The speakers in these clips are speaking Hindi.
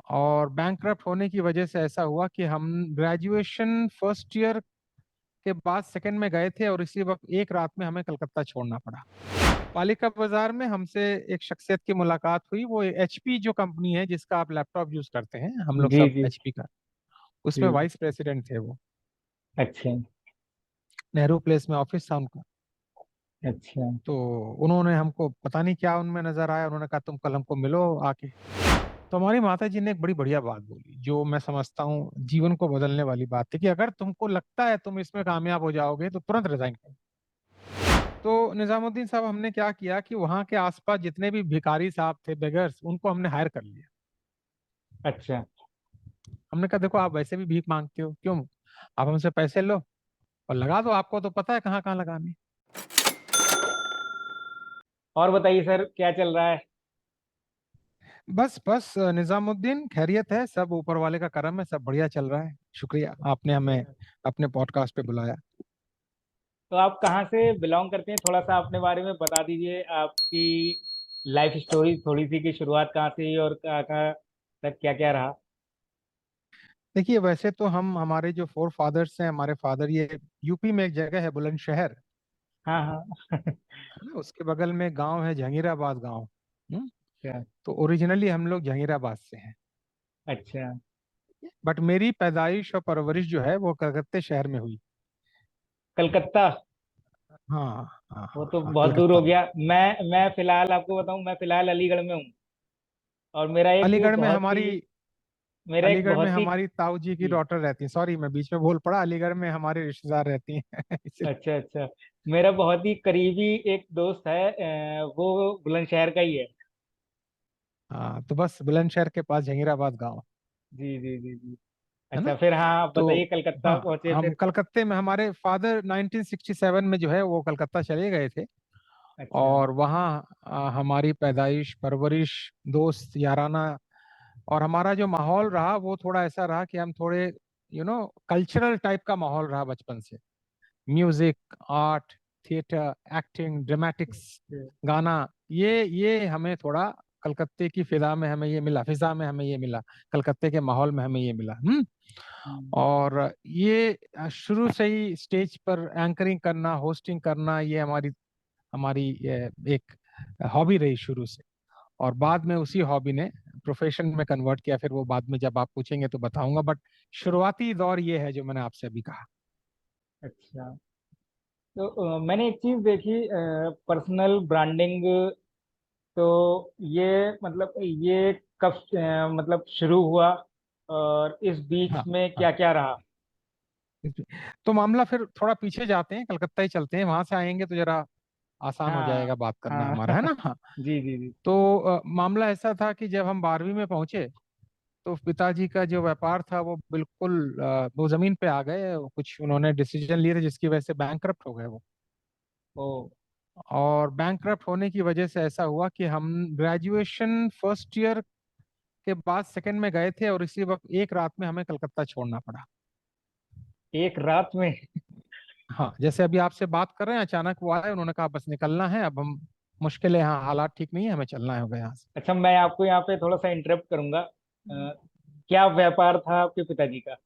और बैंकक्रप्ट होने की वजह से ऐसा हुआ कि हम ग्रेजुएशन फर्स्ट ईयर के बाद सेकंड में गए थे और इसी वक्त एक रात में हमें कलकत्ता छोड़ना पड़ा। पालिका बाजार में हमसे एक शख्सियत की मुलाकात हुई। वो एचपी जो कंपनी है जिसका आप लैपटॉप यूज करते हैं, हम लोग जी सब जी एचपी का, उसमें जी। वाइस प्रेसिडेंट थे वो। अच्छा नेहरू प्लेस में ऑफिस था उनका। अच्छा। तो उन्होंने हमको पता नहीं क्या उनमें नजर आया, उन्होंने कहा तुम कल हमको मिलो आके। तो हमारी माता जी ने एक बड़ी बढ़िया बात बोली जो मैं समझता हूँ जीवन को बदलने वाली बात थी, कि अगर तुमको लगता है तुम इसमें कामयाब हो जाओगे तो तुरंत रिजाइन करो। तो निजामुद्दीन साहब, हमने क्या किया कि वहां के आसपास जितने भी भिखारी साहब थे, बेगर्स, उनको हमने हायर कर लिया। अच्छा। हमने कहा देखो आप वैसे भी भीख मांगते हो, क्यों आप हमसे पैसे लो और लगा दो, आपको तो पता है कहाँ कहाँ लगाने। और बताइए सर, क्या चल रहा है? बस बस निजामुद्दीन, खैरियत है, सब ऊपर वाले का करम है, सब बढ़िया चल रहा है। शुक्रिया आपने हमें अपने पॉडकास्ट पे बुलाया। तो आप कहाँ से बिलोंग करते हैं? थोड़ा सा अपने बारे में बता दीजिए, आपकी लाइफ स्टोरी थोड़ी सी, की शुरुआत कहाँ से हुई और कहाँ कहाँ तक क्या क्या रहा। देखिए वैसे तो हम, हमारे जो फोर फादर्स हैं, हमारे फादर, ये यूपी में एक जगह है बुलंदशहर, हाँ हाँ। है ना, उसके बगल में गांव है जहांगीराबाद गांव। हम्म। अच्छा तो ओरिजिनली हम लोग जहांगीराबाद से हैं। अच्छा। बट मेरी पैदाइश और परवरिश जो है वो कलकत्ते शहर में हुई। कलकत्ता? हाँ हाँ वो हाँ तो हाँ, बहुत दूर हो कलकत्ता में। गया। मैं फिलहाल आपको बताऊं, मैं फिलहाल अलीगढ़ में हूँ। और अलीगढ़ में हमारी, मेरा एक अलीगढ़ में बहुत ही हमारी ताऊ जी की जी। डॉटर रहती है। सॉरी मैं बीच में बोल पड़ा, अलीगढ़ में हमारे रिश्तेदार रहती हैं इसलिए। अच्छा अच्छा। मेरा बहुत ही करीबी एक दोस्त है, वो बुलंदशहर का ही है। हाँ तो बस बुलंदशहर के पास जहांगीराबाद गांव, जी जी जी जी। है ना। अच्छा, फिर हाँ आप तो बताइए, कलकत्ता हाँ, पहुंचे हम फिर? कलकत्ते में, हमारे फादर 1967 में जो है वो कलकत्ता चले गए थे। अच्छा। और वहाँ हमारी पैदाइश, परवरिश, दोस्त याराना, और हमारा जो माहौल रहा वो थोड़ा ऐसा रहा कि हम थोड़े कल्चरल टाइप का माहौल रहा बचपन से। Music, art, theatre, acting, dramatics, गाना, ये हमें थोड़ा कलकत्ते की फिजा में हमें ये मिला, फिजा में हमें ये मिला, कलकत्ते के माहौल में हमें ये मिला। हम्म। और ये शुरू से ही स्टेज पर एंकरिंग करना, होस्टिंग करना, ये हमारी हमारी ये एक हॉबी रही शुरू से। और बाद में उसी हॉबी ने प्रोफेशन में कन्वर्ट किया, फिर वो बाद में जब आप पूछेंगे तो बताऊंगा। बट शुरुआती दौर ये है जो मैंने आपसे अभी कहा। अच्छा। तो मैंने एक चीज देखी, पर्सनल ब्रांडिंग। तो ये मतलब ये कब मतलब शुरू हुआ, और इस बीच हाँ में हाँ। क्या क्या रहा? तो मामला फिर थोड़ा पीछे जाते हैं, कलकत्ता ही चलते हैं, वहां से आएंगे तो जरा आसान हो हाँ जाएगा बात करना हाँ। हमारा, है ना। हाँ। जी जी जी। तो मामला ऐसा था कि जब हम 12वीं में पहुंचे तो पिताजी का जो व्यापार था वो बिल्कुल वो जमीन पे आ गए। कुछ उन्होंने डिसीजन लिए थे जिसकी वजह से बैंकरप्ट हो गए वो। ओ। और बैंकरप्ट होने की वजह से ऐसा हुआ कि हम ग्रेजुएशन फर्स्ट ईयर के बाद सेकंड में गए थे और इसी वक्त एक रात में हमें कलकत्ता छोड़ना पड़ा। एक रात में? हाँ, जैसे अभी आपसे बात कर रहे हैं, अचानक वो आए, उन्होंने कहा बस निकलना है अब हम, मुश्किल है यहाँ, हालात ठीक नहीं है, हमें चलना होगा यहाँ से। अच्छा, मैं आपको यहाँ पे थोड़ा सा इंटरप्ट करूंगा। क्या व्यापार था आपके पिताजी का?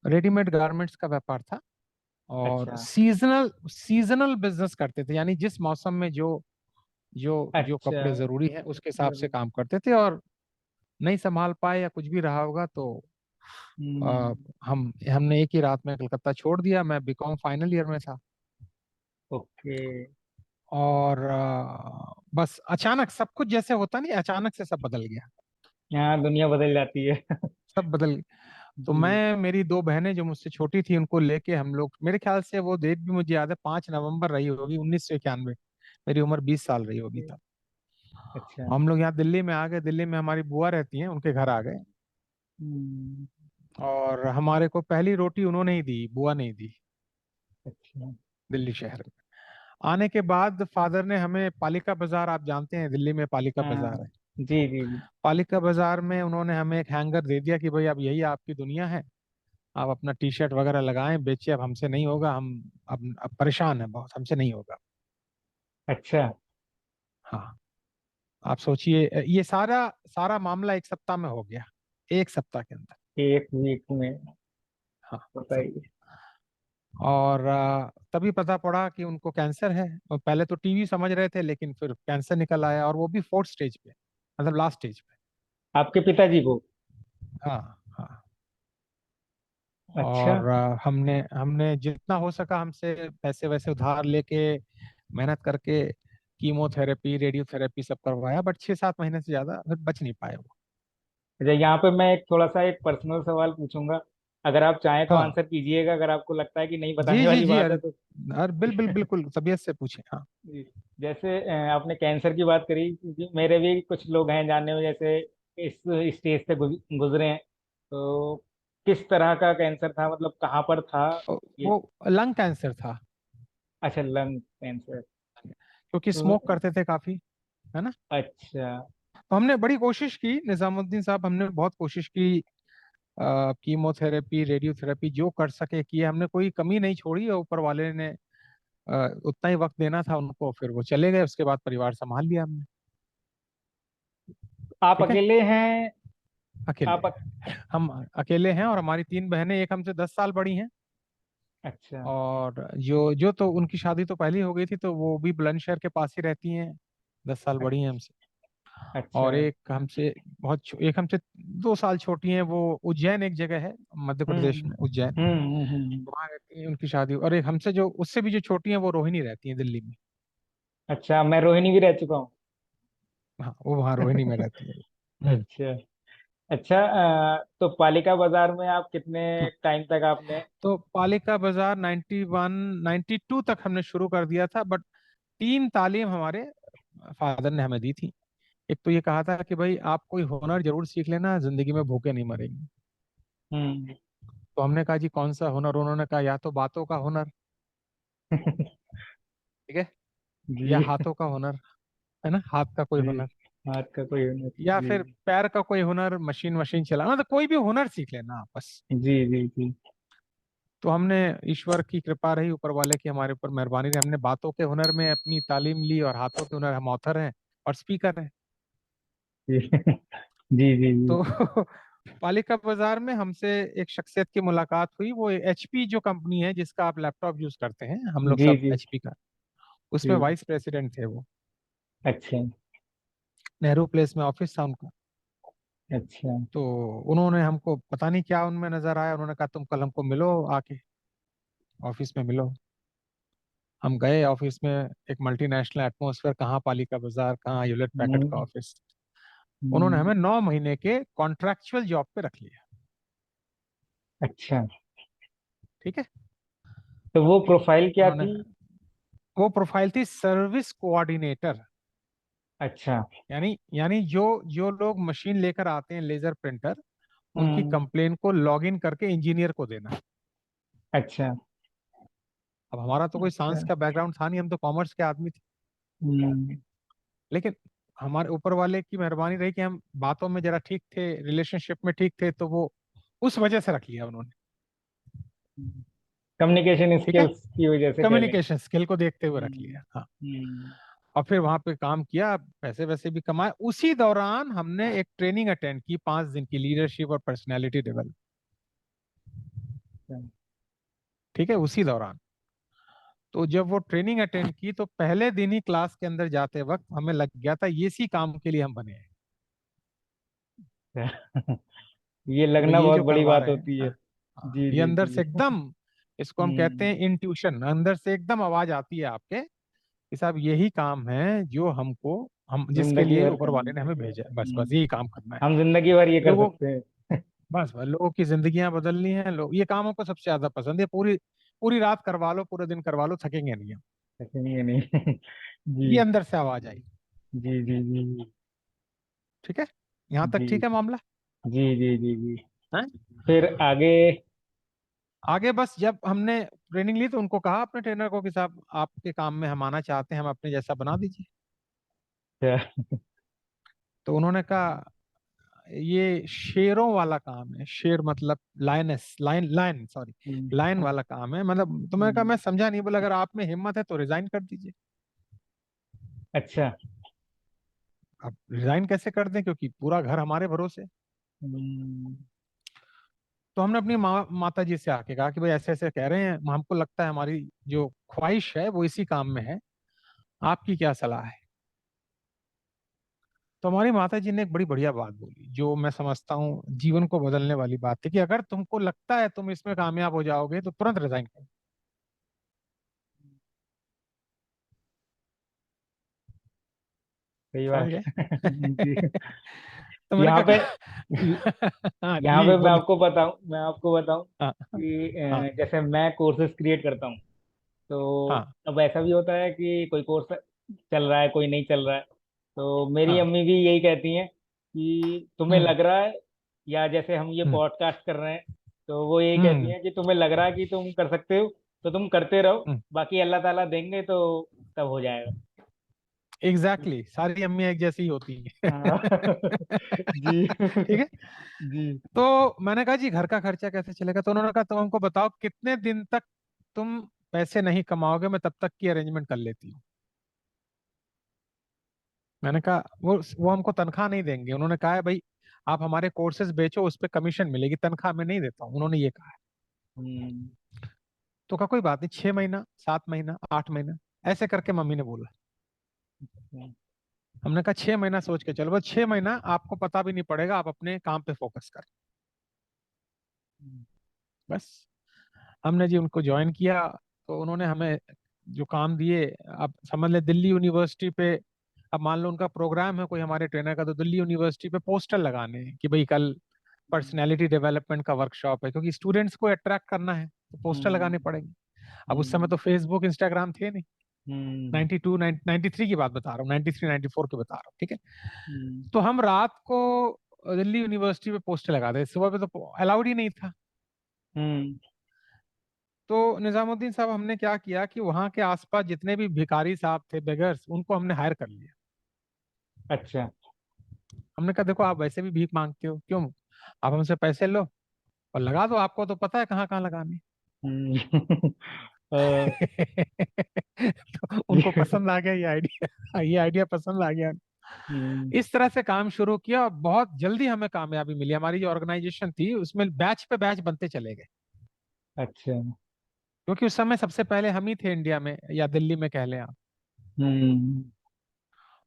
रेडीमेड गारमेंट्स का व्यापार था। और अच्छा सीजनल सीजनल बिजनेस करते थे, यानी जिस मौसम में जो जो जो अच्छा। कपड़े जरूरी है उसके हिसाब से जरूर। काम करते थे। और नहीं संभाल पाए या कुछ भी रहा होगा तो हम्म। आ, हमने एक ही रात में कलकत्ता छोड़ दिया। मैं बीकॉम फाइनल ईयर में था। ओके। और बस अचानक सब कुछ जैसे होता नहीं, अचानक से सब बदल गया। यहाँ दुनिया बदल जाती है। सब बदल गया। तो जी। मैं, मेरी दो बहनें जो मुझसे छोटी थी, उनको लेके हम लोग, मेरे ख्याल से वो डेट भी मुझे याद है, 5 नवंबर रही होगी 1991। मेरी उम्र 20 साल रही होगी तब। अच्छा। हम लोग यहाँ दिल्ली में आ गए। दिल्ली में हमारी बुआ रहती हैं, उनके घर आ गए। हम्म। और हमारे को पहली रोटी उन्होंने ही दी, बुआ नहीं दी, अच्छा। दिल्ली शहर में। आने के बाद फादर ने हमें पालिका बाजार, आप जानते हैं दिल्ली में पालिका हाँ। बाजार है, जी जी जी। पालिका बाजार में उन्होंने हमें एक हैंगर दे दिया कि भाई अब यही आपकी दुनिया है, आप अपना टी शर्ट वगैरह लगाएं बेचिए, अब हमसे नहीं होगा, हम अब परेशान हैं बहुत, हमसे नहीं होगा। अच्छा। हाँ, आप सोचिए ये सारा सारा मामला एक सप्ताह में हो गया। एक सप्ताह के अंदर। 1 वीक में? हाँ सब। बताइए। और तभी पता पड़ा कि उनको कैंसर है। और पहले तो टीवी समझ रहे थे, लेकिन फिर कैंसर निकल आया, और वो भी फोर्थ स्टेज पे, मतलब लास्ट स्टेज पे। आपके पिताजी को? हाँ हाँ। अच्छा। और हमने हमने जितना हो सका हमसे पैसे वैसे उधार लेके, मेहनत करके कीमोथेरेपी रेडियोथेरेपी सब करवाया, बट 6-7 महीने से ज्यादा फिर बच नहीं पाए वो। अच्छा, यहाँ पे मैं एक थोड़ा सा एक पर्सनल सवाल पूछूंगा, अगर आप चाहें तो हाँ आंसर कीजिएगा, अगर आपको लगता है कि नहीं जी बताने जी वाली जी, बात अरे है तो। अरे बिल्कुल तबीयत से पूछे, हाँ। जी। जैसे आपने कैंसर की बात करी, जी, मेरे भी कुछ लोग हैं जानने में, जैसे इस स्टेज से गुजरे हैं, तो किस तरह का कैंसर था, मतलब कहाँ पर था ये? वो लंग कैंसर था, अच्छा, लंग कैंसर। क्योंकि तो स्मोक करते थे काफी, है ना। अच्छा। तो हमने बड़ी कोशिश की, निजामुद्दीन साहब, हमने बहुत कोशिश की, कीमोथेरेपी रेडियोथेरेपी जो कर सके किए हमने, कोई कमी नहीं छोड़ी। और ऊपर वाले ने उतना ही वक्त देना था उनको, फिर वो चले गए, उसके बाद परिवार संभाल लिया हमने। आप ठीक है, अकेले हैं? अकेले। आप हम अकेले हैं, और हमारी 3 बहनें, एक हमसे 10 साल बड़ी हैं। अच्छा। और जो जो तो उनकी शादी तो पहले ही हो गई थी, तो वो भी बुलंदशहर के पास ही रहती हैं, 10 साल बड़ी हैं हमसे। अच्छा। और एक हमसे 2 साल छोटी हैं, वो उज्जैन एक जगह है मध्य प्रदेश हम्म में, उज्जैन, हम्म। वहाँ रहती हैं, उनकी शादी। और एक हमसे जो उससे भी जो छोटी हैं, वो रोहिणी रहती हैं दिल्ली में। अच्छा, मैं रोहिणी भी रह चुका हूँ। हाँ, वो वहाँ रोहिणी में रहती है। अच्छा। अच्छा, तो पालिका बाजार में आप कितने टाइम तक आपने? तो पालिका बाजार 91 92 तक हमने शुरू कर दिया था, बट 3 तालीम हमारे फादर ने हमें दी थी। एक तो ये कहा था कि भाई आप कोई हुनर जरूर सीख लेना, जिंदगी में भूखे नहीं मरेंगे। हम्म। तो हमने कहा जी कौन सा हुनर, उन्होंने कहा या तो बातों का हुनर, ठीक है, या जी हाथों का हुनर, है ना, हाथ का कोई जी। हुनर, हाथ का कोई हुनर। या जी फिर पैर का कोई हुनर, मशीन वशीन चलाना, तो कोई भी हुनर सीख लेना आप बस। जी जी जी। तो हमने, ईश्वर की कृपा रही, ऊपर वाले की हमारे ऊपर मेहरबानी रही, हमने बातों के हुनर में अपनी तालीम ली, और हाथों के हुनर हम ऑथर हैं और स्पीकर हैं। जी जी जी जी। तो पालिका बाजार में हमसे एक शख्सियत की मुलाकात हुई, वो एचपी जो कंपनी है जिसका आप लैपटॉप यूज करते हैं, हम लोग जी सब जी एचपी का, उसमें जी। वाइस प्रेसिडेंट थे वो। अच्छा। नेहरू प्लेस में ऑफिस था उनका। अच्छा। तो उन्होंने हमको, पता नहीं क्या उनमें नजर आया, उन्होंने कहा तुम कल हमको मिलो आके, ऑफिस में मिलो। हम गए ऑफिस में, एक मल्टीनेशनल एटमॉस्फेयर, कहाँ पालिका बाजार, कहाँ ह्यूलेट पैकर्ड का हम्म ऑफिस। उन्होंने हम्म। हमें 9 महीने के कॉन्ट्रैक्चुअल जॉब पे रख लिया। अच्छा, ठीक है। तो वो प्रोफाइल क्या उन्होंने, थी? वो प्रोफाइल थी सर्विस कोऑर्डिनेटर। अच्छा। यानी जो जो लोग मशीन लेकर आते हैं, लेजर प्रिंटर, उनकी हम्म। कंप्लेन को लॉग इन करके इंजीनियर को देना। अच्छा। अब हमारा तो कोई अच्छा। साइंस का बैकग्राउंड था नहीं, हम तो कॉमर्स के आदमी थे। हम्म लेकिन हमारे ऊपर वाले की मेहरबानी रही कि हम बातों में जरा ठीक थे, रिलेशनशिप में ठीक थे, तो वो उस वजह से रख लिया उन्होंने। कम्युनिकेशन ठीक है, स्किल्स की वजह से कह लें। कम्युनिकेशन स्किल को देखते हुए रख हम्म लिया, हाँ। हम्म। और फिर वहां पे काम किया, पैसे वैसे भी कमाए। उसी दौरान हमने एक ट्रेनिंग अटेंड की, 5 दिन की, लीडरशिप और पर्सनैलिटी डेवलप। अच्छा। ठीक है, उसी दौरान। तो जब वो ट्रेनिंग अटेंड की, तो पहले दिन ही क्लास के अंदर जाते वक्त हमें लग गया था ये इसी काम के लिए हम बने हैं, ये कि भाई लगना ये बहुत जो बड़ी करवा बात रहे हैं, होती है। हाँ, जी ये जी अंदर से जी। एकदम, इसको हम कहते हम्म हैं इंट्यूशन, अंदर से एकदम आवाज आती है आपके कि साहब यही काम है जो हमको, हम जिसके जिंदगी लिए भर ऊपर वाले ने हमें भेजा है, बस बस यही काम करना है। हम जिंदगी भर ये कर लोगों, सकते हैं। बस बस लोगों की जिंदगियां बदलनी है, लोग ये काम हमको सबसे ज्यादा पसंद है। पूरी पूरी रात करवा लो, पूरे दिन करवा लो, थकेंगे नहीं हम। नहीं नहीं। ये जी अंदर से आवाज आई। जी जी जी ठीक है, यहाँ तक जी ठीक है मामला जी जी जी जी। है। फिर आगे? आगे बस जब हमने ट्रेनिंग ली, तो उनको कहा अपने ट्रेनर को कि साहब आपके काम में हम आना चाहते हैं, हम अपने जैसा बना दीजिए। क्या? तो उन्होंने कहा ये शेरों वाला काम है, शेर मतलब lioness, line line sorry, line hmm, वाला काम है, मतलब। तो मैंने कहा हम्म, मैं समझा नहीं, बोला अगर आप में हिम्मत है तो रिजाइन कर दीजिए। अच्छा। अब रिजाइन कैसे कर दें, क्योंकि पूरा घर हमारे भरोसे। हम्म, तो हमने अपनी माता जी से आके कहा कि भाई ऐसे ऐसे कह रहे हैं, हमको लगता है हमारी जो ख्वाहिश है वो इसी काम में है, आपकी क्या सलाह है। तो हमारी माता जी ने एक बड़ी बढ़िया बात बोली, जो मैं समझता हूँ जीवन को बदलने वाली बात थी, कि अगर तुमको लगता है तुम इसमें कामयाब हो जाओगे तो तुरंत रिजाइन करो। सही समझ बात गए? जी। तो मैंने यहाँ पे कहा हाँ यहाँ जी पे बोलिए। मैं आपको बताऊं हाँ कि हाँ जैसे मैं कोर्सेज क्रिएट करता हूँ, तो हाँ अब ऐसा भी होता है कि कोई कोर्स चल रहा है, कोई नहीं चल रहा है। तो मेरी हाँ। अम्मी भी यही कहती हैं कि तुम्हें हम्म लग रहा है, या जैसे हम ये हम्म पॉडकास्ट कर रहे हैं, तो वो यही कहती हम्म हैं कि तुम्हें लग रहा है कि तुम कर सकते हो, तो तुम करते रहो, हम्म। बाकी अल्लाह ताला देंगे तो तब हो जाएगा। एग्जैक्टली सारी अम्मियां एक जैसी ही होती हैं। हाँ। जी। ठीक है। जी। तो मैंने कहा जी घर का खर्चा कैसे चलेगा, तो उन्होंने कहा तुम हमको बताओ कितने दिन तक तुम पैसे नहीं कमाओगे, मैं तब तक की अरेंजमेंट कर लेती हूँ। मैंने कहा वो हमको तनख्वाह नहीं देंगे, उन्होंने कहा है भाई आप हमारे कोर्सेज बेचो, उस पर कमीशन मिलेगी, तनख्वाह मैं नहीं देता हूँ, उन्होंने ये कहा है। हम्म। तो कहा कोई बात नहीं, 6 महीना, 7 महीना, 8 महीना, ऐसे करके मम्मी ने बोला। हमने कहा 6 महीना सोच के चलो, बस 6 महीना आपको पता भी नहीं पड़ेगा, आप अपने काम पे फोकस कर। बस हमने जी उनको ज्वाइन किया। तो उन्होंने हमें जो काम दिए, अब समझ ले दिल्ली यूनिवर्सिटी पे, अब मान लो उनका प्रोग्राम है कोई हमारे ट्रेनर का, तो दिल्ली यूनिवर्सिटी पे पोस्टर लगाने हैं कि भाई कल पर्सनैलिटी डेवलपमेंट का वर्कशॉप है, क्योंकि स्टूडेंट्स को अट्रैक्ट करना है तो पोस्टर लगाने हम्म। पड़ेंगे। अब उस समय हम्म। तो फेसबुक इंस्टाग्राम थे नहीं। हम्म। 92 93 की बात बता रहा हूँ, 93 94 की बता रहा हूँ, ठीक है। हम्म। तो हम रात को दिल्ली यूनिवर्सिटी पे पोस्टर लगा दे, सुबह पे तो अलाउड ही नहीं था। हम्म। तो निजामुद्दीन साहब हमने क्या किया कि वहां के आसपास जितने भी भिखारी साहब थे, बेगर्स, उनको हमने हायर कर लिया। अच्छा। हमने कहा देखो आप वैसे भी भीख मांगते हो, क्यों आप हमसे पैसे लो और लगा दो, आपको तो पता है कहाँ कहाँ लगाने। हम्म। अ, तो उनको पसंद आ गया ये आइडिया, ये आइडिया पसंद आ गया। हम्म। इस तरह से काम शुरू किया और बहुत जल्दी हमें कामयाबी मिली। हमारी जो ऑर्गेनाइजेशन थी उसमें बैच पे बैच बनते चले गए, अच्छा। क्योंकि उस समय सबसे पहले हम ही थे इंडिया में या दिल्ली में कह लें आप। हम्म।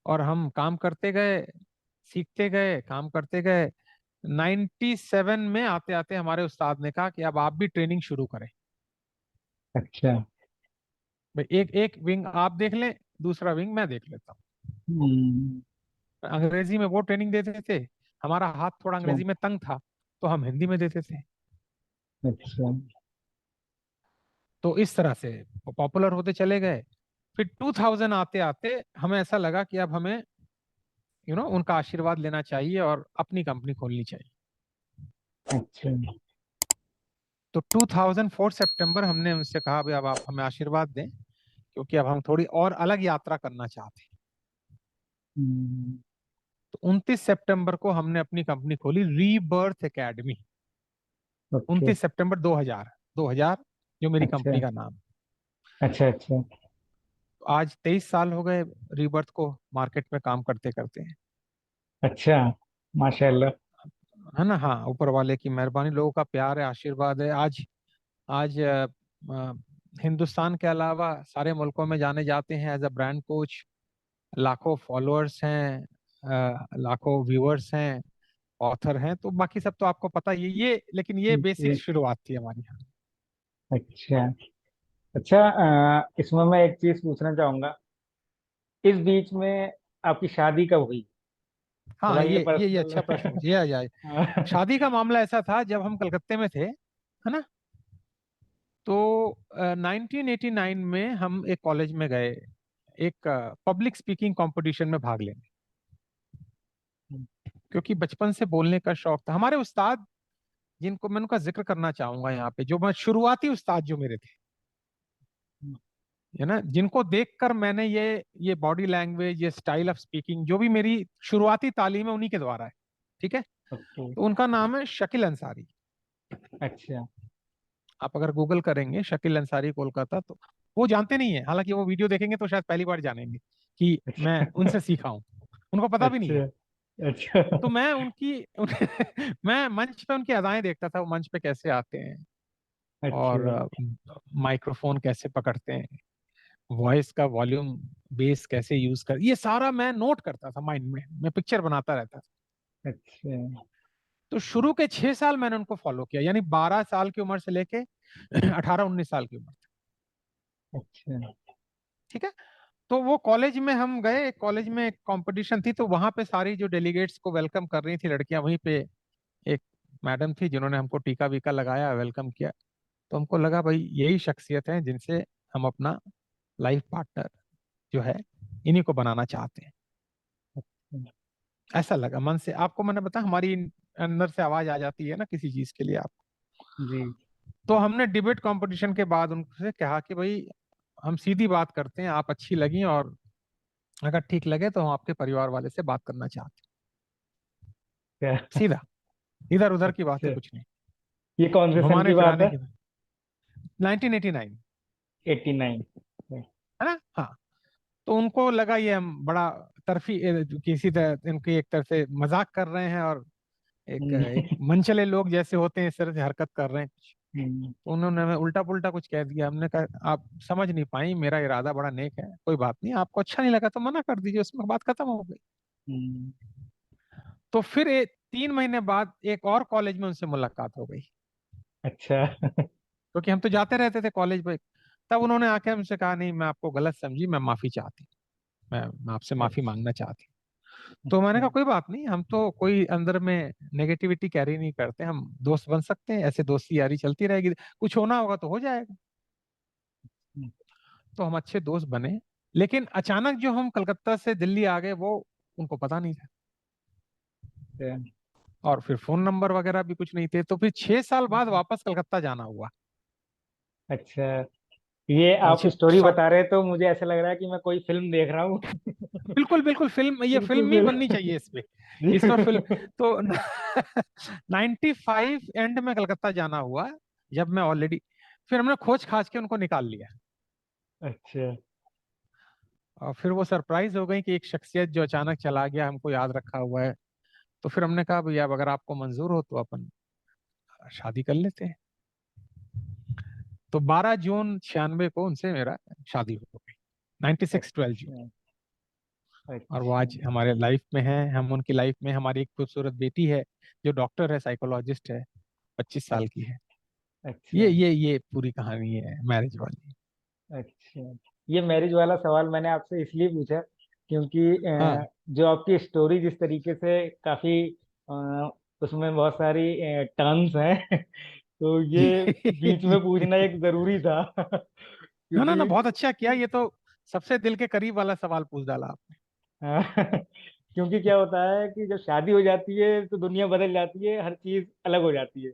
और हम काम करते गए, सीखते गए, काम करते गए। 97 में आते आते हमारे उस्ताद ने कहा कि अब आप भी ट्रेनिंग शुरू करें। अच्छा। भाई एक एक विंग आप देख लें, दूसरा विंग मैं देख लेता हूँ। हम्म। अंग्रेजी में वो ट्रेनिंग देते थे, हमारा हाथ थोड़ा अच्छा। अंग्रेजी में तंग था, तो हम हिंदी में देते थे। अच्छा। तो इस तरह से पॉपुलर होते चले गए। फिर 2000 आते आते हमें ऐसा लगा कि अब हमें उनका आशीर्वाद लेना चाहिए और अपनी कंपनी खोलनी चाहिए। अच्छा। तो 2004 सितंबर हमने उनसे कहा भाई अब आप हमें आशीर्वाद दें, क्योंकि अब हम थोड़ी और अलग यात्रा करना चाहते हैं। हम्म। तो 29 सितंबर को हमने अपनी कंपनी खोली, रीबर्थ एकेडमी। ओके। 29 सितंबर 2000, 2000 जो मेरी अच्छा। कंपनी का नाम। अच्छा। अच्छा। तो आज 23 साल हो गए रीबर्थ को मार्केट में काम करते करते हैं। अच्छा। माशाल्लाह। है ना, हाँ, ऊपर वाले की मेहरबानी, लोगों का प्यार है, आशीर्वाद है। आज आज अ, हिंदुस्तान के अलावा सारे मुल्कों में जाने जाते हैं एज अ ब्रांड कोच। लाखों फॉलोअर्स हैं, लाखों व्यूअर्स हैं, ऑथर हैं, तो बाकी सब तो आपको पता ही है। ये लेकिन ये बेसिक ये- शुरुआत थी हमारी। यहाँ अच्छा। अच्छा, इसमें मैं एक चीज पूछना चाहूंगा। इस बीच में आपकी शादी कब हुई? थोड़ा हाँ, ये ये अच्छा प्रश्न पर्सनल। पूछे। ये आ जाए। शादी का मामला ऐसा था जब हम कलकत्ते में थे, है ना। तो 1989 में हम एक कॉलेज में गए, एक पब्लिक स्पीकिंग कंपटीशन में भाग लेने, क्योंकि बचपन से बोलने का शौक था। हमारे उस्ताद, जिनको मैं उनका जिक्र करना चाहूंगा यहाँ पे, जो मैं शुरुआती उस्ताद जो मेरे थे, है ना, जिनको देखकर मैंने ये बॉडी लैंग्वेज, ये स्टाइल ऑफ स्पीकिंग, जो भी मेरी शुरुआती तालीम है उन्हीं के द्वारा है। ठीक है। ओके। तो उनका नाम है शकील अंसारी। अच्छा। आप अगर गूगल करेंगे शकील अंसारी कोलकाता, तो वो जानते नहीं है, हालांकि वो वीडियो देखेंगे तो शायद पहली बार जानेंगे कि मैं अच्छा। उनसे सीखा हूँ। उनको पता भी नहीं अच्छा। है। अच्छा। तो मैं मैं मंच पे उनकी अदाएं देखता था, वो मंच पे कैसे आते हैं और अच्छा। माइक्रोफोन कैसे पकड़ते हैं, वॉइस का वॉल्यूम, बेस कैसे यूज कर, ये सारा मैं नोट करता था माइंड में, मैं पिक्चर बनाता रहता था। अच्छा। तो शुरू के 6 साल मैंने उनको फॉलो किया, यानी 12 साल की उम्र से लेके 18-19 साल की उम्र तक। अच्छा। ठीक है। तो वो कॉलेज में हम गए, कॉलेज में एक कंपटीशन थी, तो वहां पे सारी जो डेलीगेट्स को वेलकम कर रही थी लड़कियां, वहीं पे एक मैडम थी जिन्होंने हमको टीका वीका लगाया, वेलकम किया। तो हमको लगा भाई यही शख्सियत है जिनसे हम अपना लाइफ पार्टनर जो है इन्हीं को बनाना चाहते हैं। ऐसा लगा मन से। आपको मैंने बताया हमारी अंदर से आवाज आ जाती है ना किसी चीज के लिए आप। जी। तो हमने डिबेट कंपटीशन के बाद उनसे कहा कि भाई हम सीधी बात करते हैं, आप अच्छी लगी और अगर ठीक लगे तो हम आपके परिवार वाले से बात करना चाहते क्या? हैं। सीधा, इधर उधर की बात है अच्छा, कुछ नहीं, ये कौन से सन घुमाने की बात फिराने है? की। 1989 89। है ना। हाँ। तो उनको लगा ये हम बड़ा तरफी किसी तरह इनकी एक तरह से मजाक कर रहे हैं और एक हम्म। मनचले लोग जैसे होते हैं इस तरह से हरकत कर रहे हैं कुछ। हम्म। तो उन्होंने हमें उल्टा पुल्टा कुछ कह दिया। हमने कहा आप समझ नहीं पाई, मेरा इरादा बड़ा नेक है, कोई बात नहीं, आपको अच्छा नहीं लगा तो मना कर दीजिए, उसमें बात खत्म हो गई। हम्म। तो फिर 3 महीने बाद एक और कॉलेज में उनसे मुलाकात हो गई, अच्छा। क्योंकि हम तो जाते रहते थे कॉलेज पे। तब उन्होंने आके हमसे कहा नहीं मैं आपको गलत समझी, मैं माफी चाहती हूँ, मैं आपसे माफी अच्छा। मांगना चाहती हूँ। तो मैंने अच्छा। कहा कोई बात नहीं, हम तो कोई अंदर में नेगेटिविटी कैरी नहीं करते, हम दोस्त बन सकते हैं, ऐसे दोस्ती यारी चलती रहेगी, कुछ होना होगा तो हो जाएगा। तो हम अच्छे दोस्त बने। लेकिन अचानक जो हम कलकत्ता से दिल्ली आ गए वो उनको पता नहीं था। और फिर फोन नंबर वगैरह भी कुछ नहीं थे, तो फिर 6 साल बाद वापस कलकत्ता जाना हुआ। अच्छा, ये और आप स्टोरी बता रहे हैं तो मुझे ऐसा लग रहा है कि मैं कोई फिल्म देख रहा हूँ। बिल्कुल बिल्कुल, फिल्म, ये बिल्कुल फिल्म ही बननी बिल्कुल। चाहिए इस पर फिल्म। तो 95 एंड में कलकत्ता जाना हुआ, जब मैं ऑलरेडी, फिर हमने खोज खाज के उनको निकाल लिया। अच्छा। और फिर वो सरप्राइज हो गई कि एक शख्सियत जो अचानक चला गया, हमको याद रखा हुआ है। तो फिर हमने कहा भैया अब अगर आपको मंजूर हो तो अपन शादी कर लेते हैं। तो 12 जून 96 को उनसे मेरा शादी हो गई, 96/12 जून। अच्छा। और वो अच्छा। आज हमारे लाइफ में है, हम उनकी लाइफ में, हमारी एक खूबसूरत बेटी है जो डॉक्टर है, साइकोलॉजिस्ट है, 25 साल की अच्छा। है। अच्छा। ये पूरी कहानी है मैरिज वाली। अच्छा, ये मैरिज वाला सवाल मैंने आपसे इसलिए पूछा क्योंकि हाँ। जो आपकी स्टोरी जिस तरीके से काफी अ, उसमें बहुत सारी टर्न्स हैं। तो जी। ये बीच में पूछना एक जरूरी था। ना ना ना, क्योंकि बहुत अच्छा किया, ये तो सबसे दिल के करीब वाला सवाल पूछ डाला आपने। हाँ, क्योंकि क्या होता है कि जब शादी हो जाती है तो दुनिया बदल जाती है, हर चीज अलग हो जाती है।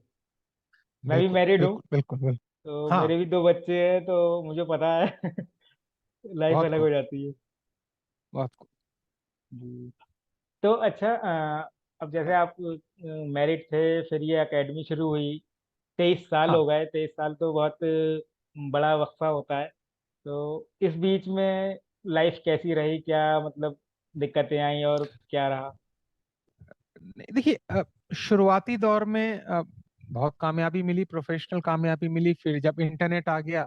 मैं भी बिल्कुल मैरिड हूँ, बिल्कुल बिल्कुल बिल्कुल। तो हाँ। मेरे भी 2 बच्चे हैं, तो मुझे पता है। लाइफ बहुत अलग हो खूब। जाती है। बहुत खूब। जी। तो अच्छा, अब जैसे आप मैरिड थे, फिर ये एकेडमी शुरू हुई, 23 साल हो हाँ। गए। 23 साल तो बहुत बड़ा वक्फा होता है। तो इस बीच में लाइफ कैसी रही, क्या मतलब दिक्कतें आई और क्या रहा? देखिए शुरुआती दौर में बहुत कामयाबी मिली, प्रोफेशनल कामयाबी मिली। फिर जब इंटरनेट आ गया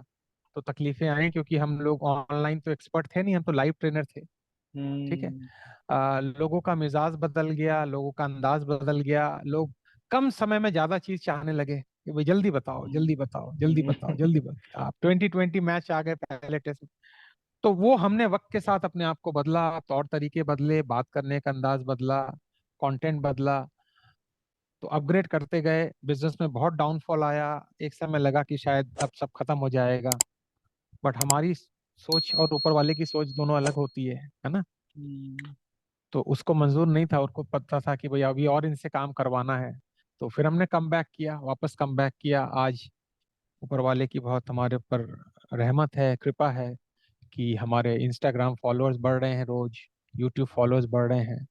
तो तकलीफें आई, क्योंकि हम लोग ऑनलाइन तो एक्सपर्ट थे नहीं, हम तो लाइव ट्रेनर थे। ठीक है। हम्म। लोगों का मिजाज बदल गया, लोगों का अंदाज बदल गया, लोग कम समय में ज्यादा चीज चाहने लगे कि भाई जल्दी बताओ जल्दी बताओ जल्दी बताओ हम्म। जल्दी बताओ। आप 2020 मैच आ गए पहले टेस्ट में। तो वो हमने वक्त के साथ अपने आप को बदला, तौर तरीके बदले, बात करने का अंदाज बदला, कंटेंट बदला। तो अपग्रेड करते गए, बिजनेस में बहुत डाउनफॉल आया। एक समय लगा कि शायद अब सब खत्म हो जाएगा, बट हमारी सोच और ऊपर वाले की सोच दोनों अलग होती है ना। हम्म। तो उसको मंजूर नहीं था, उसको पता था कि भाई अभी और इनसे काम करवाना है। तो फिर हमने कम बैक किया, वापस कम बैक किया। आज ऊपर वाले की बहुत हमारे ऊपर रहमत है, कृपा है कि हमारे इंस्टाग्राम फॉलोअर्स बढ़ रहे हैं रोज, यूट्यूब फॉलोअर्स बढ़ रहे हैं।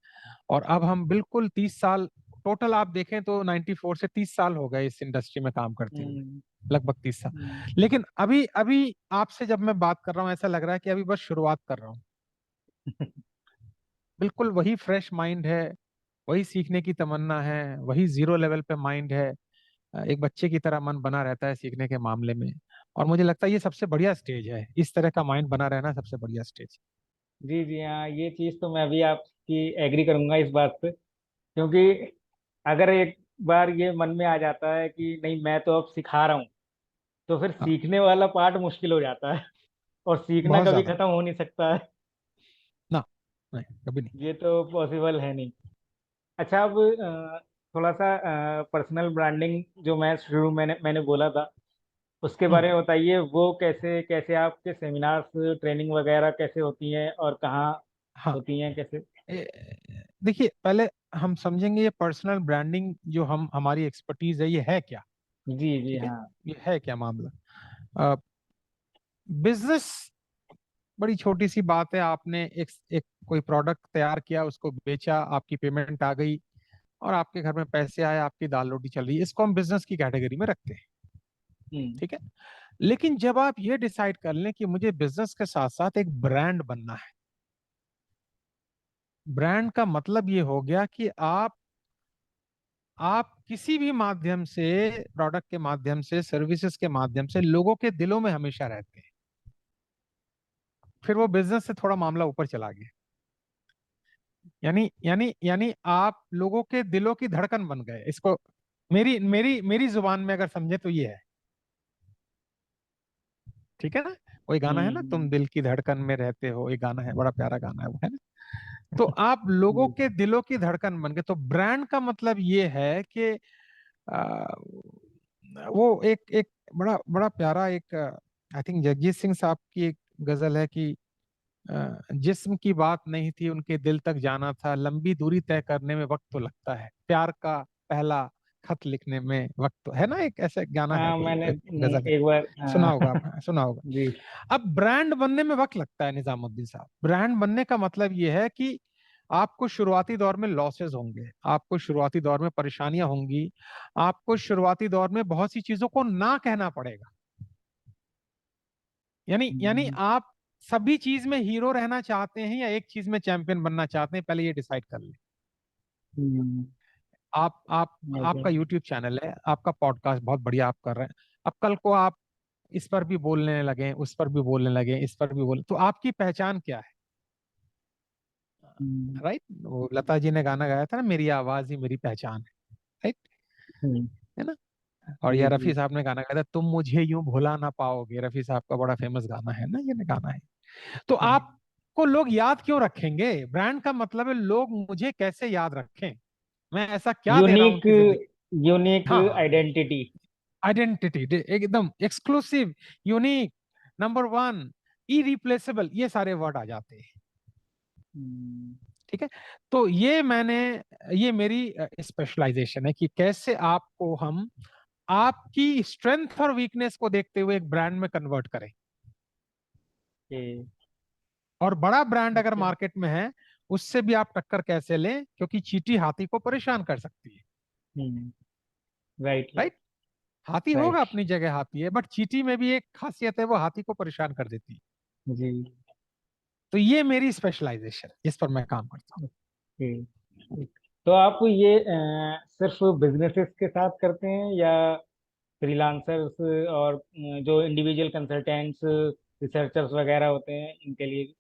और अब हम बिल्कुल 30 साल, टोटल आप देखें तो 94 से 30 साल हो गए इस इंडस्ट्री में काम करते हुए, हम्म। लगभग 30 साल। हम्म। लेकिन अभी अभी आपसे जब मैं बात कर रहा हूँ ऐसा लग रहा है कि अभी बस शुरुआत कर रहा हूँ। बिल्कुल वही फ्रेश माइंड है, वही सीखने की तमन्ना है, वही जीरो लेवल पे माइंड है। एक बच्चे की तरह मन बना रहता है सीखने के मामले में। और मुझे लगता है ये सबसे बढ़िया स्टेज है, इस तरह का माइंड बना रहना सबसे बढ़िया स्टेज। जी जी हाँ, ये चीज़ तो मैं भी आपकी एग्री करूंगा इस बात पे। क्योंकि अगर एक बार ये मन में आ जाता है कि नहीं मैं तो अब सिखा रहा हूँ, तो फिर हाँ, सीखने वाला पार्ट मुश्किल हो जाता है। और सीखना बहुत कभी ज्यादा। खत्म हो नहीं सकता है। ना, नहीं, कभी नहीं। ये तो पॉसिबल है नहीं। अच्छा, अब थोड़ा सा पर्सनल ब्रांडिंग जो मैं शुरू मैंने बोला था, उसके हम्म। बारे में बताइए। वो कैसे कैसे आपके सेमिनार्स ट्रेनिंग वगैरह कैसे होती हैं और कहाँ हाँ, होती हैं कैसे? देखिए, पहले हम समझेंगे ये पर्सनल ब्रांडिंग जो हम हमारी एक्सपर्टीज है, ये है क्या। जी जी ठीक है, हाँ। ये है क्या मामला। बिजनेस बड़ी छोटी सी बात है। आपने एक कोई प्रोडक्ट तैयार किया, उसको बेचा, आपकी पेमेंट आ गई और आपके घर में पैसे आए, आपकी दाल रोटी चल रही है, इसको हम बिजनेस की कैटेगरी में रखते हैं। हम्म। ठीक है। लेकिन जब आप ये डिसाइड कर लें कि मुझे बिजनेस के साथ साथ एक ब्रांड बनना है, ब्रांड का मतलब ये हो गया कि आप किसी भी माध्यम से, प्रोडक्ट के माध्यम से, सर्विसेज के माध्यम से लोगों के दिलों में हमेशा रहते हैं। फिर वो बिजनेस से थोड़ा मामला ऊपर चला गया। यानी आप लोगों के दिलों की धड़कन बन गए। इसको मेरी मेरी मेरी जुबान में अगर समझे तो ये है। ठीक है ना। वही गाना है ना, तुम हम्म। दिल की धड़कन में रहते हो, ये गाना है, बड़ा प्यारा गाना है वो, है ना। तो आप लोगों जी। के दिलों की धड़कन बन गए। तो ब्रांड का मतलब ये है कि आ, वो एक बड़ा बड़ा प्यारा एक, आई थिंक जगजीत सिंह साहब की एक गजल है कि जिस्म की बात नहीं थी उनके दिल तक जाना था, लंबी दूरी तय करने में वक्त तो लगता है, प्यार का पहला खत लिखने में वक्त तो है ना। एक ऐसा गाना है, हाँ, कोई मैंने एक गजल है, एक बार सुना होगा आपने, सुना होगा। जी। अब ब्रांड बनने में वक्त लगता है निजामुद्दीन साहब। ब्रांड बनने का मतलब यह है कि आपको शुरुआती दौर में लॉसेस होंगे, आपको शुरुआती दौर में परेशानियां होंगी, आपको शुरुआती दौर में बहुत सी चीजों को ना कहना पड़ेगा। यानी हम्म। आप सभी चीज में हीरो रहना चाहते हैं या एक चीज में चैंपियन बनना चाहते हैं, पहले ये डिसाइड कर लें। हम्म। आप ओके। आपका यूट्यूब चैनल है, आपका पॉडकास्ट बहुत बढ़िया आप कर रहे हैं। अब कल को आप इस पर भी बोलने लगे, उस पर भी बोलने लगे, इस पर भी बोलने, तो आपकी पहचान क्या है। हम्म। राइट, वो लता जी ने गाना गाया था ना, मेरी आवाज ही मेरी पहचान है। राइट, हम्म। है ना। और जी ये जी। रफी साहब ने गाना गाया था, तुम मुझे यूं भुला ना पाओगे, रफी साहब का बड़ा फेमस गाना है ना, ये गाना है। तो आपको लोग याद क्यों रखेंगे। ब्रांड का मतलब है लोग मुझे कैसे याद रखें, मैं ऐसा क्या दे रहा हूं यूनिक, उनकी जिंदगी। यूनिक हाँ, आइडेंटिटी। आइडेंटिटी एकदम exclusive, unique, number one, irreplaceable, ये सारे वर्ड आ जाते हैं। हम्म। ठीक है। तो ये मेरी स्पेशलाइजेशन है कि कैसे आपको हम आपकी स्ट्रेंथ और वीकनेस को देखते हुए एक ब्रांड में कन्वर्ट करें। ओके। और बड़ा ब्रांड अगर अच्छा। मार्केट में है, उससे भी आप टक्कर कैसे लें, क्योंकि चींटी हाथी को परेशान कर सकती है। हम्म। Right right. राइट। हाथी होगा राइट। अपनी जगह, हाथी है, बट चींटी में भी एक खासियत है, वो हाथी को परेशान कर देती है। जी। तो ये मेरी स्पेशलाइजेशन है, जिस पर मैं काम करता हूँ। ओके। तो आप ये सिर्फ बिजनेसेस के साथ करते हैं या फ्रीलांसर्स और जो इंडिविजुअल कंसल्टेंट्स रिसर्चर्स वगैरह होते हैं इनके लिए?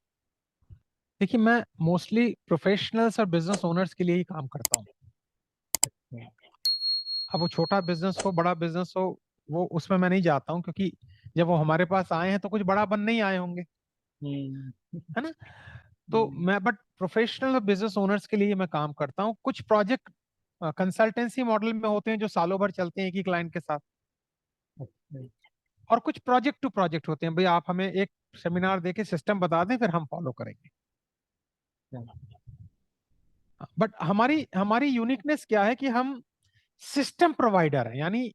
देखिए, मैं मोस्टली प्रोफेशनल्स और बिजनेस ओनर्स के लिए ही काम करता हूँ। अब वो छोटा बिजनेस हो, बड़ा बिजनेस हो, वो उसमें मैं नहीं जाता हूँ, क्योंकि जब वो हमारे पास आए हैं तो कुछ बड़ा बन नहीं आए होंगे, हम्म। है ना। तो मैं बट प्रोफेशनल और बिजनेस ओनर्स के लिए मैं काम करता हूँ। कुछ प्रोजेक्ट कंसल्टेंसी मॉडल में होते हैं जो सालों भर चलते हैं एक ही क्लाइंट के साथ, और कुछ प्रोजेक्ट टू प्रोजेक्ट होते हैं, भाई आप हमें एक सेमिनार देके सिस्टम बता दें, फिर हम फॉलो करेंगे। बट हमारी हमारी यूनिकनेस क्या है कि हम सिस्टम प्रोवाइडर है। यानी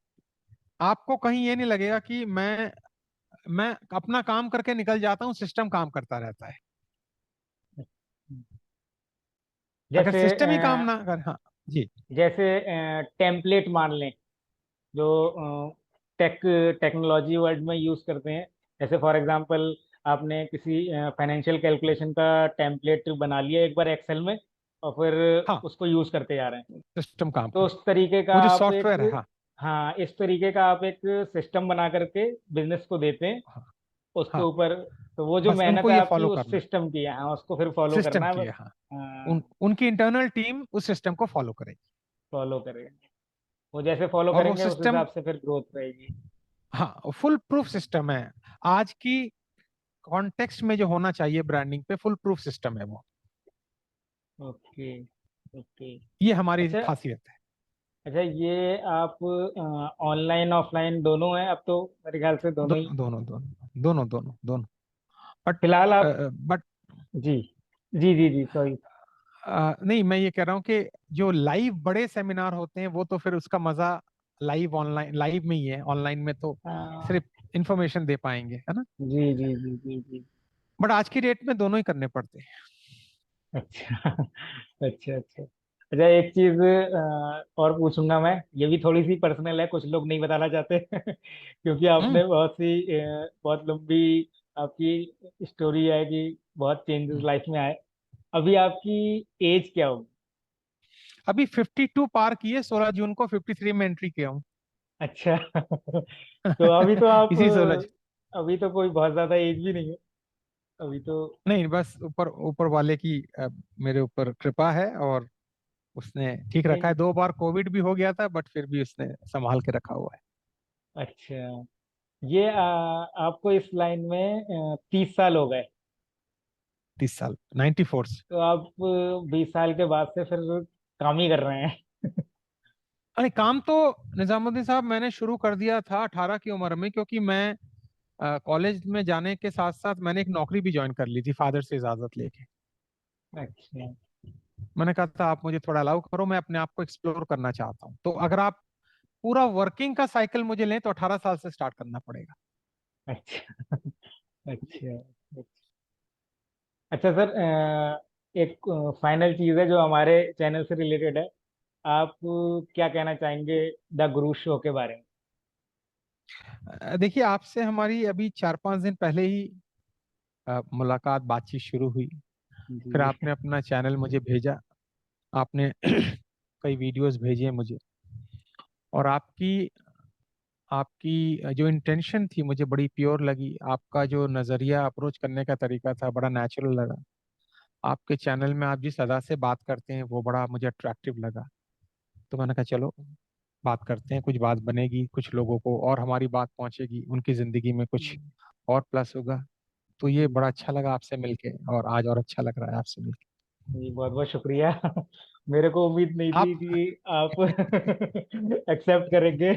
आपको कहीं ये नहीं लगेगा कि मैं अपना काम करके निकल जाता हूँ, सिस्टम काम करता रहता है। अगर जैसे सिस्टम ही काम ना कर, हाँ जी। जैसे टेम्पलेट मान लें, जो टेक टेक्नोलॉजी वर्ड में यूज करते हैं। जैसे फॉर एग्जांपल, आपने किसी फाइनेंशियल कैलकुलेशन का टेम्पलेट बना लिया एक बार एक्सेल में, और फिर हाँ, उसको यूज करते जा रहे हैं। सिस्टम काम तो करे। उस तरीके का वो जो आप एक, सॉफ्टवेयर है, हाँ। हाँ इस तरीके का आप एक सिस्टम बना करके बिजनेस को देते हैं हाँ। उसके हाँ, ऊपर। तो वो जो बस मेहनत उनको है ये आपकी फॉलो उस करना है। सिस्टम की है, हाँ उसको फिर फॉलो सिस्टम करना है की बस। है, हाँ। हाँ, उनकी इंटरनल टीम उस सिस्टम को फॉलो करेगी। फॉलो करेंगे। वो जैसे फॉलो और वो करेंगे उस सिस्टम, हिसाब से फिर ग्रोथ रहेगी। हाँ, फुल प्रूफ सिस्टम है। आज की कॉन्टेक्स्ट में जो होना चाहिए ब्रांडिंग पे, फुल प्रूफ सिस्टम है वो। ओके। ओके। ये हमारी अच्छा। खासियत है। अच्छा, ये आप ऑनलाइन ऑफलाइन दोनों हैं अब तो, मेरे ख्याल से दोनों ही। दोनों दोनों दोनों दोनों दोनों। बट फिलहाल आप। बट जी जी जी जी, सॉरी। नहीं, मैं ये कह रहा हूँ कि जो लाइव बड़े सेमिनार होते हैं वो तो फिर उसका मजा लाइव ऑनलाइन, लाइव में ही है। ऑनलाइन में तो सिर्फ इंफॉर्मेशन दे पाएंगे, है ना। जी जी जी जी जी। बट आज की डेट में दोनों ही करने पड़ते हैं। अच्छा अच्छा अच्छा। अच्छा, एक चीज और पूछूंगा मैं, ये भी थोड़ी सी पर्सनल है, कुछ लोग नहीं बताना चाहते क्योंकि हम्म। आपने बहुत सी बहुत लंबी आपकी स्टोरी है कि बहुत चेंजेस हम्म। लाइफ में आए। अभी आपकी एज क्या होगी? अभी 52 पार किए, 16 जून को 53 में एंट्री किया हूँ। अच्छा तो अभी तो आप इसी 16। अभी तो कोई बहुत ज्यादा एज भी नहीं है अभी तो। नहीं, बस ऊपर ऊपर वाले की मेरे ऊपर कृपा है, और उसने ठीक रखा नहीं। है। 2 बार कोविड भी हो गया था, बट फिर भी उसने संभाल के रखा हुआ है। अच्छा, ये आपको इस लाइन में 30 साल हो गए। 30 साल, 94 से। तो आप 20 साल के बाद से फिर काम ही कर रहे हैं अरे काम तो निजामुद्दीन साहब मैंने शुरू कर दिया था 18 की उम्र में, क्योंकि मैं कॉलेज में जाने के साथ साथ मैंने एक नौकरी भी ज्वाइन कर ली थी फादर से इजाजत लेके। अच्छा। मैंने कहा था आप मुझे थोड़ा अलाउ करो, मैं अपने आप को एक्सप्लोर करना चाहता हूँ। तो अगर आप पूरा वर्किंग का साइकिल मुझे लें तो 18 साल से स्टार्ट करना पड़ेगा। अच्छा अच्छा। अच्छा सर, एक फाइनल चीज़ है जो हमारे चैनल से रिलेटेड है। आप क्या कहना चाहेंगे द गुरु शो के बारे में? देखिए, आपसे हमारी अभी 4-5 दिन पहले ही मुलाकात, बातचीत शुरू हुई। फिर जी। आपने अपना चैनल मुझे भेजा। आपने कई वीडियोस भेजे मुझे। और आपकी आपकी जो इंटेंशन थी मुझे बड़ी प्योर लगी। आपका जो नज़रिया, अप्रोच करने का तरीका था, बड़ा नेचुरल लगा। आपके चैनल में आप जिस अदा से बात करते हैं वो बड़ा मुझे अट्रैक्टिव लगा। तो मैंने कहा चलो बात करते हैं, कुछ बात बनेगी, कुछ लोगों को और हमारी बात पहुंचेगी, उनकी जिंदगी में कुछ और प्लस होगा। तो ये जी बड़ा अच्छा लगा आपसे मिलके, और आज और अच्छा लग रहा है आपसे मिलके। जी, बहुत बहुत शुक्रिया मेरे को उम्मीद नहीं थी आप कि आप एक्सेप्ट करेंगे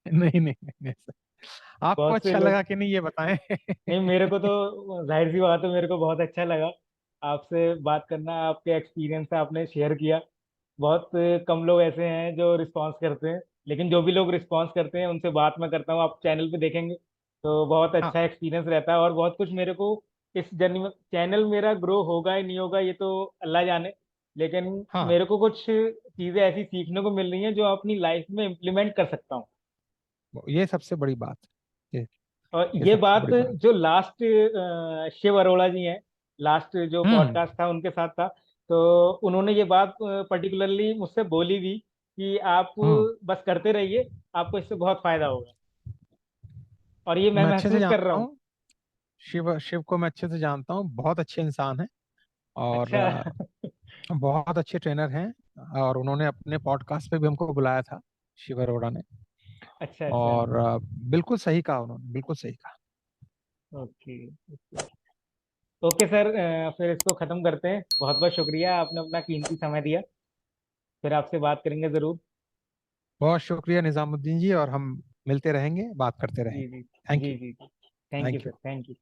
नहीं, नहीं, नहीं सर। आपको बहुत से अच्छा लोग। लगा कि नहीं ये बताएं। नहीं, मेरे को तो जाहिर सी बात है, मेरे को बहुत अच्छा लगा आपसे बात करना। आपके एक्सपीरियंस आपने शेयर किया। बहुत कम लोग ऐसे हैं जो रिस्पॉन्स करते हैं, लेकिन जो भी लोग रिस्पॉन्स करते हैं उनसे बात मैं करता हूँ, आप चैनल पे देखेंगे तो बहुत हाँ। अच्छा एक्सपीरियंस रहता है। और बहुत कुछ मेरे को इस जर्नी में, चैनल मेरा ग्रो होगा या नहीं होगा ये तो अल्लाह जाने, लेकिन हाँ, मेरे को कुछ चीज़ें ऐसी सीखने को मिल रही हैं जो अपनी लाइफ में इम्प्लीमेंट कर सकता हूँ। ये सबसे बड़ी बात है। और ये ये सबसे बात बड़ी बात। जो लास्ट शिव अरोड़ा जी हैं, लास्ट जो हम्म। पॉडकास्ट था उनके साथ था, तो उन्होंने ये बात पर्टिकुलरली मुझसे बोली भी कि आप हम्म। बस करते रहिए, आपको इससे बहुत फायदा होगा। और ये मैं मैं अच्छे से महसूस कर रहा जानता हूँ। हूँ। शिव शिव को मैं अच्छे से जानता हूँ, बहुत अच्छे इंसान हैं। और अच्छा बहुत अच्छे ट्रेनर हैं। और उन्होंने अपने पॉडकास्ट पे भी हमको बुलाया था, शिव अरोड़ा ने। अच्छा अच्छा। और बिल्कुल सही कहा उन्होंने, बिल्कुल सही कहा। ओके। ओके सर, फिर इसको खत्म करते हैं। बहुत बहुत शुक्रिया, आपने अपना कीमती समय दिया। फिर आपसे बात करेंगे जरूर। बहुत शुक्रिया निजामुद्दीन जी, और हम मिलते रहेंगे, बात करते जी रहेंगे। जी थैंक जी यू। जी। Thank you thank sir, you. Thank you.